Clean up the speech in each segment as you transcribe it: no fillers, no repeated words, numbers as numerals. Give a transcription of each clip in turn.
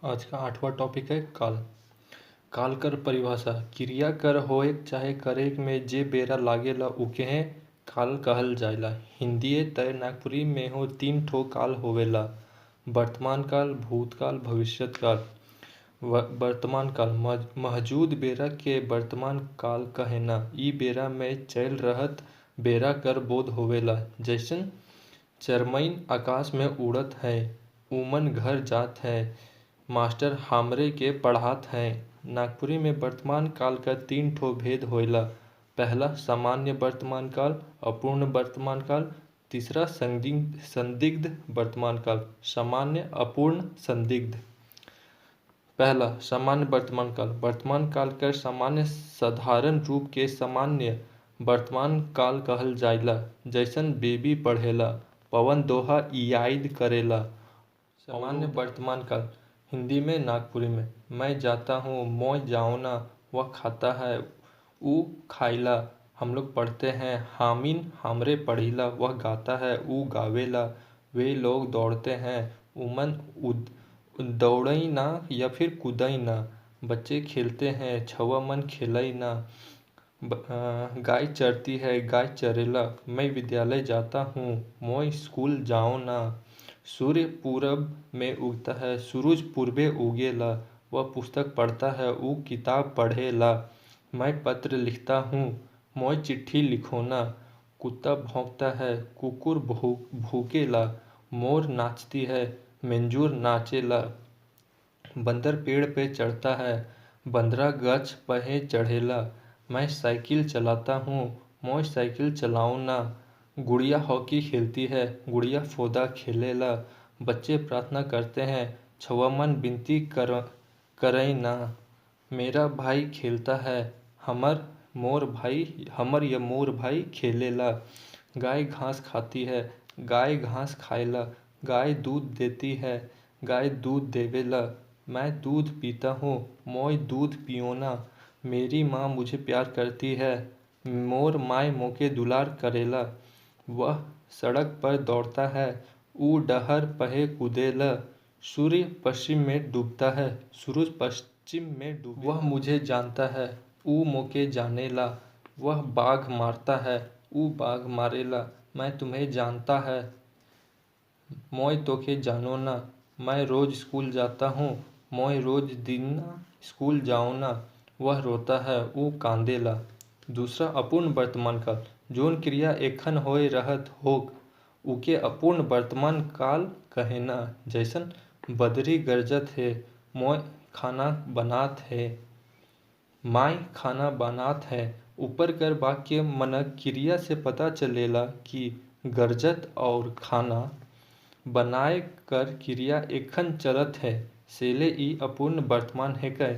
आज का 8वां टॉपिक है काल। काल कर परिभाषा क्रिया कर होएक चाहे करेक में जे बेरा लागेला उकेहे काल कहल जाएला। हिंदीए तय नागपुरी में हो 3 ठो काल होवेला। वर्तमान काल, भूतकाल, भविष्यत काल। वर्तमान काल मौजूद बेरा के वर्तमान काल कहेना। ई बेरा में चल रहत बेरा कर बोध होवेला। जैसन चरमैन आकाश में उड़त है, उमन घर जात है, मास्टर हमरे के पढ़ात हैं। नागपुरी में वर्तमान काल का 3 ठो भेद होएला। पहला सामान्य वर्तमान काल, अपूर्ण वर्तमान काल। तीसरा संदिग्ध वर्तमान काल। सामान्य, अपूर्ण, संदिग्ध। पहला सामान्य वर्तमान काल। वर्तमान काल कर सामान्य साधारण रूप के सामान्य वर्तमान काल कहल जाइला। जैसन बेबी पढ़ेला, पवन दोहा याद करेला। सामान्य वर्तमान काल हिंदी में नागपुरी में मैं जाता हूँ, मोय जाओना, वह खाता है, ऊ खाइला, हम लोग पढ़ते हैं, हामिन हमरे पढ़ीला, वह गाता है, ऊ गावेला, वे लोग दौड़ते हैं, उमन दौड़ई ना या फिर कूदई ना, बच्चे खेलते हैं, छवा मन खेलई ना, गाय चरती है, गाय चरेला, मैं विद्यालय जाता हूँ, मोय स्कूल जाओ ना। सूर्य पूरब में उगता है, सूरज पूर्वे उगेला, वह पुस्तक पढ़ता है, वो किताब पढ़ेला, मैं पत्र लिखता हूँ, मोय चिट्ठी लिखो ना। कुत्ता भौंकता है, कुकुर भूकेला, मोर नाचती है, मेंजूर नाचेला। बंदर पेड़ पे चढ़ता है, बंदरा गछ पहे चढ़ेला, मैं साइकिल चलाता हूँ, मोय साइकिल चलाओ ना। गुड़िया हॉकी खेलती है, गुड़िया फोदा खेलेला, बच्चे प्रार्थना करते हैं, छवामन विनती करई ना। मेरा भाई खेलता है, हमर या मोर भाई खेलेला। गाय घास खाती है, गाय घास खाएला, गाय दूध देती है, गाय दूध देवेला, मैं दूध पीता हूँ, मोय दूध पियोना। मेरी माँ मुझे प्यार करती है, मोर माय मोके दुलार करेला। वह सड़क पर दौड़ता है, ऊ डहर पहे कूदेला। सूर्य पश्चिम में डूबता है, सूरज पश्चिम में डूबेला। वह मुझे जानता है, ऊ मोके जानेला। वह बाघ मारता है, ऊ बाघ मारेला, मैं तुम्हें जानता है, मोय तोके जानो ना। मैं रोज स्कूल जाता हूँ, मोय रोज दिन स्कूल जाओ ना। वह रोता है, ऊ कांदेला। दूसरा अपूर्ण वर्तमान काल जोन क्रिया एखन होए रहत होक उके अपूर्ण वर्तमान काल कहेना। जैसन बदरी गरजत है, मोय खाना बनात है, माई खाना बनात है। ऊपर कर वाक्य मनक क्रिया से पता चलेला कि गरजत और खाना बनाए कर क्रिया एखन चलत है, सेले ई अपूर्ण वर्तमान है कह।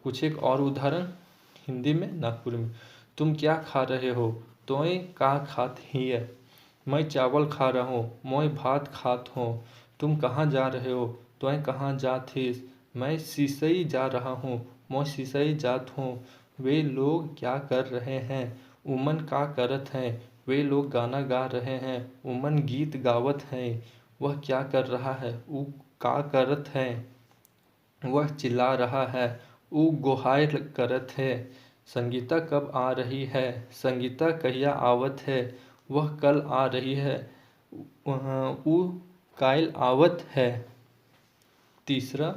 कुछ एक और उदाहरण हिंदी में नागपुरी में। तुम क्या खा रहे हो, तोय का खात हिय। मैं चावल खा रहा हूँ, मोय भात खात हूँ। तुम कहाँ जा रहे हो, तोय कहाँ जात हिस। मैं सिसई जा रहा हूँ, मोय सिसई जात हूँ। वे लोग क्या कर रहे हैं, उमन का करत हैं। वे लोग गाना गा रहे हैं, उमन गीत गावत हैं। वह क्या कर रहा है, ऊ का करत है। वह चिल्ला रहा है, ऊ गोहार करत है। संगीता कब आ रही है, संगीता कहिया आवत है। वह कल आ रही है, ऊ कायल आवत है। तीसरा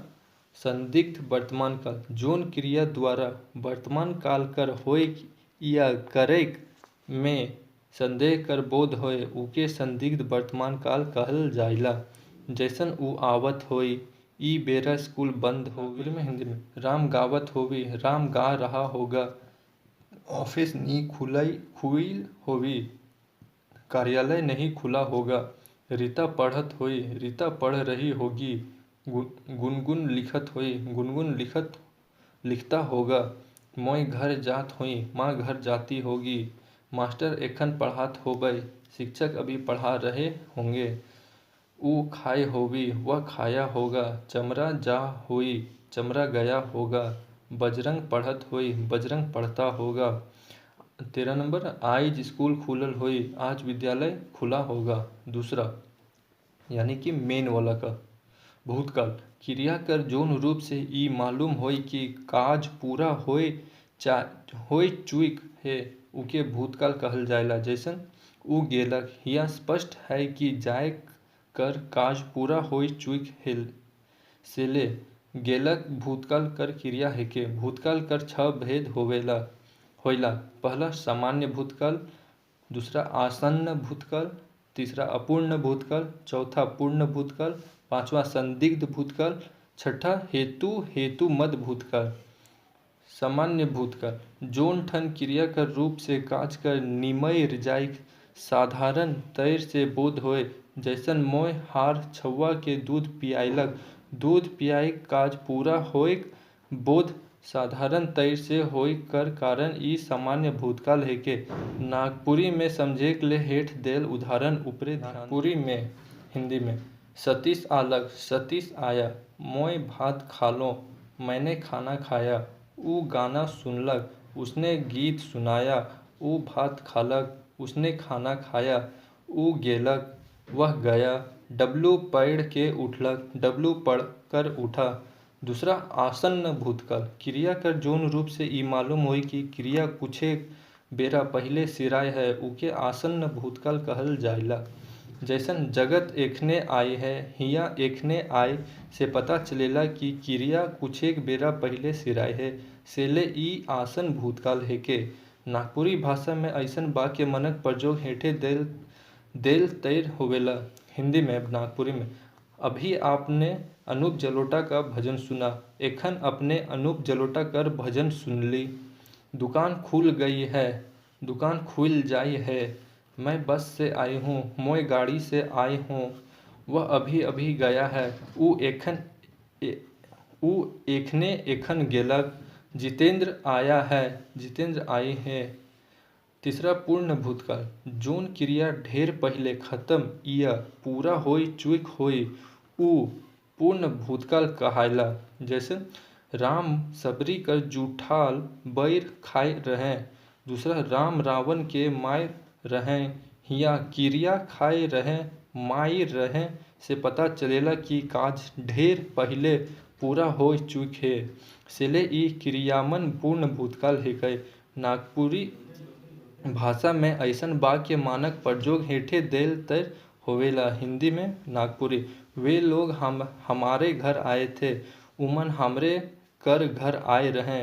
संदिग्ध वर्तमान काल जोन क्रिया द्वारा वर्तमान काल कर होए या करेक में संदेह कर बोध होए उके संदिग्ध वर्तमान काल कहल जाइला। जैसन ऊ आवत होई, ई बेरा स्कूल बंद होगी। में हिंदी में राम गावत होवी, राम गा रहा होगा। ऑफिस नी खुईल होवी, कार्यालय नहीं खुला होगा। रीता पढ़त होई, रीता पढ़ रही होगी। गुनगुन लिखत होई, गुनगुन लिखता होगा। मोय घर जात हुई, माँ घर जाती होगी। मास्टर एखन पढ़ात होबे, शिक्षक अभी पढ़ा रहे होंगे। ऊ खाए होवी, वह खाया होगा। चमरा जा हुई, चमरा गया होगा। बजरंग पढ़त हुई, बजरंग पढ़ता होगा। 13 नंबर आज स्कूल खुलल हुई, आज विद्यालय खुला होगा। दूसरा यानी कि मेन वाला का भूतकाल क्रिया कर जोन रूप से ई मालूम होई कि काज पूरा होय चुक है उके भूतकाल कहल जाएला। जैसन उ गेलक, यह स्पष्ट है कि जाय कर काज पूरा होय चुक है सेले गेलक भूतकाल कर क्रिया है के। भूतकाल कर छह भेद होइला। पहला सामान्य भूतकाल, दूसरा आसन्न भूतकाल, तीसरा अपूर्ण भूतकाल, चौथा पूर्ण भूतकाल, पांचवा संदिग्ध भूतकाल, छठा हेतु मद भूतकाल। सामान्य भूतकाल जोन ठन क्रिया कर रूप से काज कर निमय जाय साधारण तैर से बोध होए। जैसन मोय हार छुआ के दूध पियाइलक, दूध पियाई काज पूरा होइक बोध साधारण तैर से होय कर कारण ई सामान्य भूतकाल है के। नागपुरी में समझे के लिए हेठ देल उदाहरण ऊपरे ध्यान। नागपुरी में हिंदी में सतीश आलक, सतीश आया, मोय भात खालो, मैंने खाना खाया, ऊ गाना सुनलक, उसने गीत सुनाया, ऊ भात खालक, उसने खाना खाया, ऊ गेलक, वह गया, डब्लू पढ़ के उठलक, डब्लू पढ़ कर उठा। दूसरा आसन्न भूतकाल क्रिया कर जोन रूप से ई मालूम होई कि क्रिया कुछे बेरा पहले सिराय है उके आसन्न भूतकाल कहल जाइला। जैसन जगत एखने आई है, हिया एखने आय से पता चलेला कि क्रिया कुछेक बेरा पहले सिराय है सेले ई आसन भूतकाल है के। नागपुरी भाषा में ऐसन वाक्य मनक प्रयोग हेठे देल तैर होवेला। हिंदी में नागपुरी में अभी आपने अनूप जलोटा का भजन सुना, एखन अपने अनूप जलोटा कर भजन सुनली। दुकान खुल गई है, दुकान खुल जाई है, मैं बस से आई हूँ, मोय गाड़ी से आई हूँ, वह अभी अभी गया है, ऊ एखने एखन गेलक, जितेंद्र आया है, जितेंद्र आए हैं। तीसरा पूर्ण भूतकाल जोन क्रिया ढेर पहले खत्म या पूरा होय चुक होई ऊ पूर्ण भूतकाल कहायला। जैसे राम सबरी कर जूठाल बैर खाए रहे, दूसरा राम रावण के माय रहे, हिया क्रिया खाए रहे माई रहे से पता चलेला कि काज ढेर पहले पूरा हो चुक है सेले ई क्रियामन पूर्ण भूतकाल है कहे। नागपुरी भाषा में ऐसन वाक्य मानक प्रयोग हेठे देल तैर होवेला। हिंदी में नागपुरी वे लोग हमारे घर आए थे, उमन हमरे कर घर आए रहे,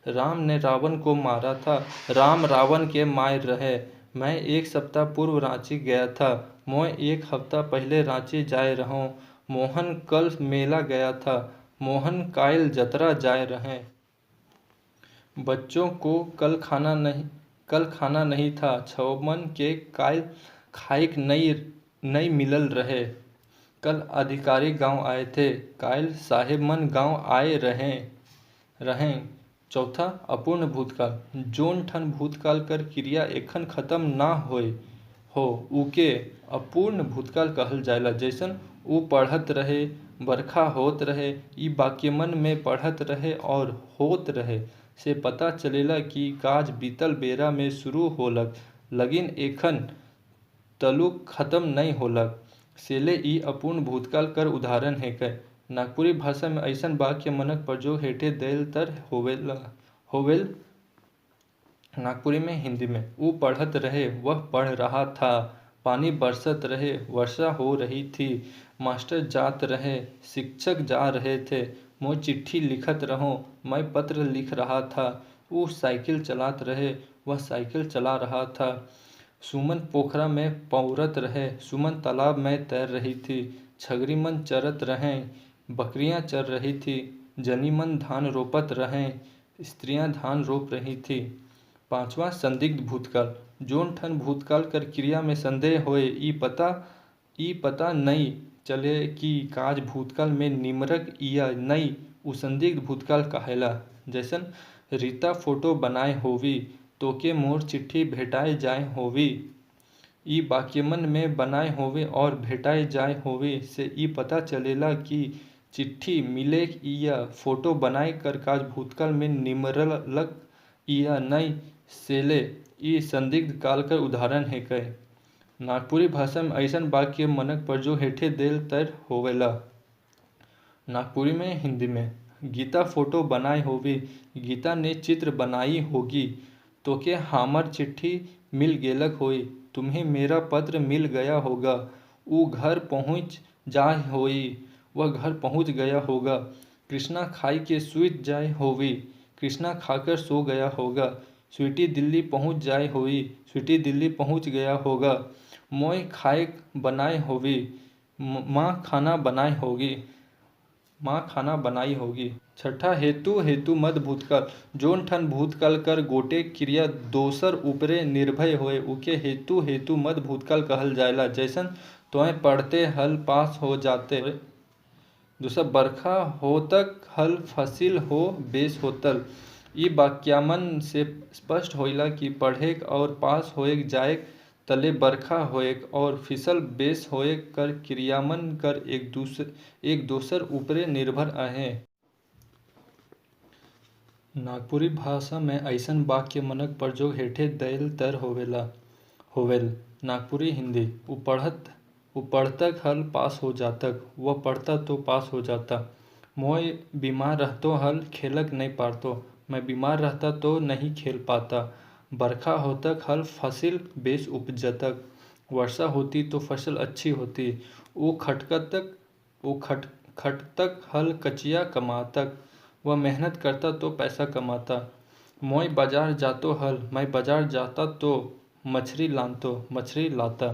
राम ने रावण को मारा था, राम रावण के मार रहे, मैं एक सप्ताह पूर्व रांची गया था, मैं एक हफ्ता पहले रांची जाए रहूं, मोहन कल मेला गया था, मोहन कायल जतरा जाए रहे। बच्चों को कल खाना नहीं था, छवमन के कायल खाइक नहीं मिलल रहे, कल अधिकारी गांव आए थे, कायल साहेबमन गांव आए रहें। चौथा अपूर्ण भूतकाल जोन ठन भूतकाल कर क्रिया एखन खत्म ना होए हो उके अपूर्ण भूतकाल कहल जाएला। जैसन ऊ पढ़त रहे, बरखा होत रहे, ई वाक्यमन में पढ़त रहे और होत रहे से पता चलेला कि काज बीतल बेरा में शुरू होलक लगिन एखन तलुक खत्म नहीं होलक सेले ई अपूर्ण भूतकाल कर उदाहरण है कह। नागपुरी भाषा में ऐसन वाक्य मनक प्रयोग हेठे देल तर होवेल। नागपुरी में हिंदी में ऊ पढ़त रहे, वह पढ़ रहा था, पानी बरसत रहे, वर्षा हो रही थी, मास्टर जात रहे, शिक्षक जा रहे थे, मैं चिट्ठी लिखत रहूं, मैं पत्र लिख रहा था, वो साइकिल चलात रहे, वह साइकिल चला रहा था, सुमन पोखरा में पौरत रहे, सुमन तालाब में तैर रही थी, छगरी मन चरत रहें, बकरियां चर रही थी, जनी मन धान रोपत रहें, स्त्रियां धान रोप रही थी। पांचवा संदिग्ध भूतकाल जोन ठन भूतकाल कर क्रिया में संदेह होए ई पता नहीं चले कि काज भूतकाल में निमरक या नहीं उ संदिग्ध भूतकाल कहेला। जैसन रीता फोटो बनाए होवी, तोके मोर चिट्ठी भेटाए जाए होवी, ई वाक्यमन में बनाए होवे और भेटाए जाए होवे से ई पता चलेला कि चिट्ठी मिले या फोटो बनाए कर काज भूतकाल में निमरलक या नहीं सेले ई संदिग्ध काल कर उदाहरण है कहे। नागपुरी भाषा में ऐसन वाक्य मनक प्रयोग हेठे देल तर होवेला। नागपुरी में हिंदी में। गीता फोटो बनाई होगी, गीता ने चित्र बनाई होगी, तोके हामर चिट्ठी मिल गेलक होई, तुम्हें मेरा पत्र मिल गया होगा, ऊ घर पहुँच जाय होई, वह घर पहुँच गया होगा। कृष्णा खाई के सूत जाय होवी, कृष्णा खाकर सो गया होगा। स्वीटी दिल्ली पहुँच जाय होई, स्वीटी दिल्ली पहुँच गया होगा। मोय खाए बनाए होवी, माँ खाना बनाई होगी, माँ खाना बनाई होगी। छठा हेतु हेतु मद भूतकाल। जोन ठन भूतकाल कर गोटे क्रिया दोसर उपरे निर्भय होए उके हेतु हेतु मद भूतकाल कहल जाएला। जैसन तोय पढ़ते हल पास हो जाते। दूसरा बरखा होतक हल फसिल हो बेस होतल। ई वाक्यमन से स्पष्ट होइला कि पढ़ेक और पास होएक जाएक तले बरखा होएक और फिसल बेस होएक कर क्रियामन कर एक दोसर उपरे निर्भर आहे। नागपुरी भाषा में ऐसन वाक्य मनक प्रयोग हेठे दैल तर होवेल। नागपुरी हिंदी। उ पढ़तक हल पास हो जातक, वह पढ़ता तो पास हो जाता। मोय बीमार रहतो हल खेलक नहीं पारतो, मैं बीमार रहता तो नहीं खेल पाता। बरखा होतक हल फसिल बेस उपजतक, वर्षा होती तो फसल अच्छी होती। वो खटतक हल कचिया कमातक, वह मेहनत करता तो पैसा कमाता। मोय बाजार जातो हल, मैं बाजार जाता तो मछली लाता।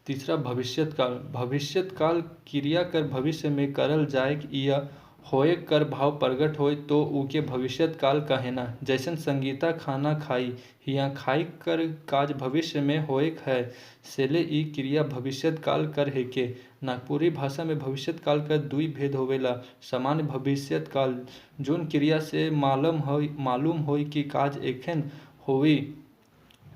तीसरा भविष्यत काल। भविष्यत काल क्रिया कर भविष्य में करल जाएक या होएक कर भाव प्रगट होए तो उके भविष्यत काल कहेना। जैसन संगीता खाना खाई, हिया खाई कर काज भविष्य में होएक है, सेले ई क्रिया भविष्यत काल कर हेके। नागपुरी भाषा में भविष्यत काल का दुई भेद होवेला। सामान्य भविष्यत काल, जोन क्रिया से मालूम होई कि काज एखन होई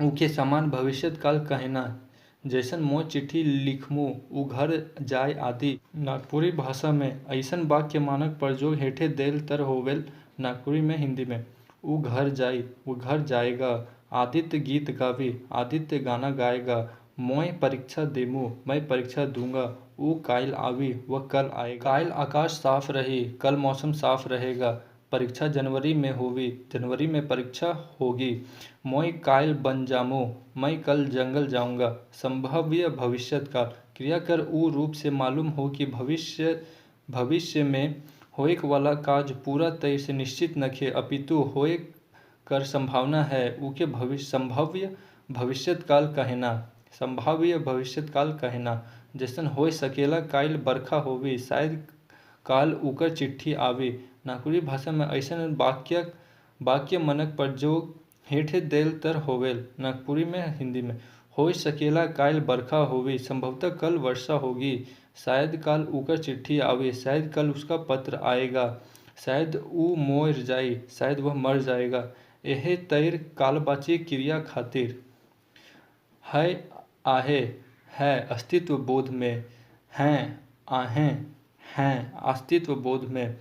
उके सामान्य भविष्यत काल कहेना। जैसन मोय चिट्ठी लिखमु, उ घर जाय आदि। नागपुरी भाषा में ऐसन वाक्य मानक प्रयोग हेठे दैल तर होवेल। नागपुरी में हिंदी में। उ घर जाई, वो घर जाएगा। आदित्य गीत गावी, आदित्य गाना गाएगा। मोय परीक्षा देमु, मैं परीक्षा दूंगा। उ काइल आवी, वह कल आएगा। काइल आकाश साफ रही, कल मौसम साफ रहेगा। परीक्षा जनवरी में होगी, जनवरी में परीक्षा होगी। मोय काइल बन जामु, मैं कल जंगल जाऊंगा। संभाव्य भविष्यत काल। क्रिया कर उ रूप से मालूम हो कि भविष्य में होएक वाला काज पूरा तय से निश्चित नखे, अपितु होएक कर संभावना है, उके संभाव्य भविष्यत काल कहेना। संभाव्य भविष्यत काल कहेना। जैसन होय सकेला काइल बरखा होवी, शायद काल उकर चिट्ठी आवी। नागपुरी भाषा में ऐसन वाक्य मनक प्रयोग हेठे दैल तर होवेल। नागपुरी में हिंदी में। होय सकेला काइल बरखा होवी, संभवतः कल वर्षा होगी। शायद काल उकर चिट्ठी आवे, शायद कल उसका पत्र आएगा। शायद ऊ मोर जाई, शायद वह मर जाएगा। एहे तैर कालबाची क्रिया खातिर। है आहे, है अस्तित्व बोध में। हैं आहें, हैं अस्तित्व बोध में।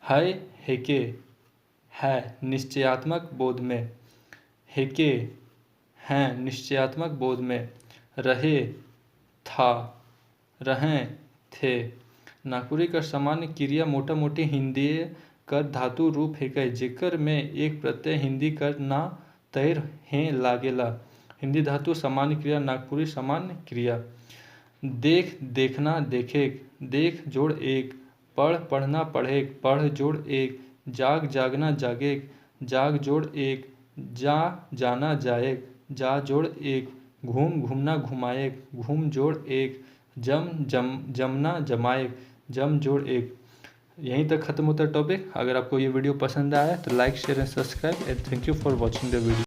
है हेके, है निश्चयात्मक बोध में। हेके हैं निश्चयात्मक बोध में। रहे था, रहें थे। नागपुरी का सामान्य क्रिया मोटा मोटी हिंदी कर धातु रूप हेके, जेकर में एक प्रत्यय हिंदी कर ना तैर हे लागेला। हिंदी धातु सामान्य क्रिया। नागपुरी सामान्य क्रिया। देख देखना देखेक, देख जोड़ एक। पढ़ पढ़ना पढ़ेक, पढ़ जोड़ एक। जाग जागना जागेक, जाग जोड़ एक। जा जाना जाएक, जा जोड़ एक। घूम घूमना घुमाएक, घूम जोड़ एक। जमना जमाएक, जम जोड़ एक। यहीं तक खत्म होता है टॉपिक। अगर आपको ये वीडियो पसंद आया तो like share and subscribe and thank you for watching the video.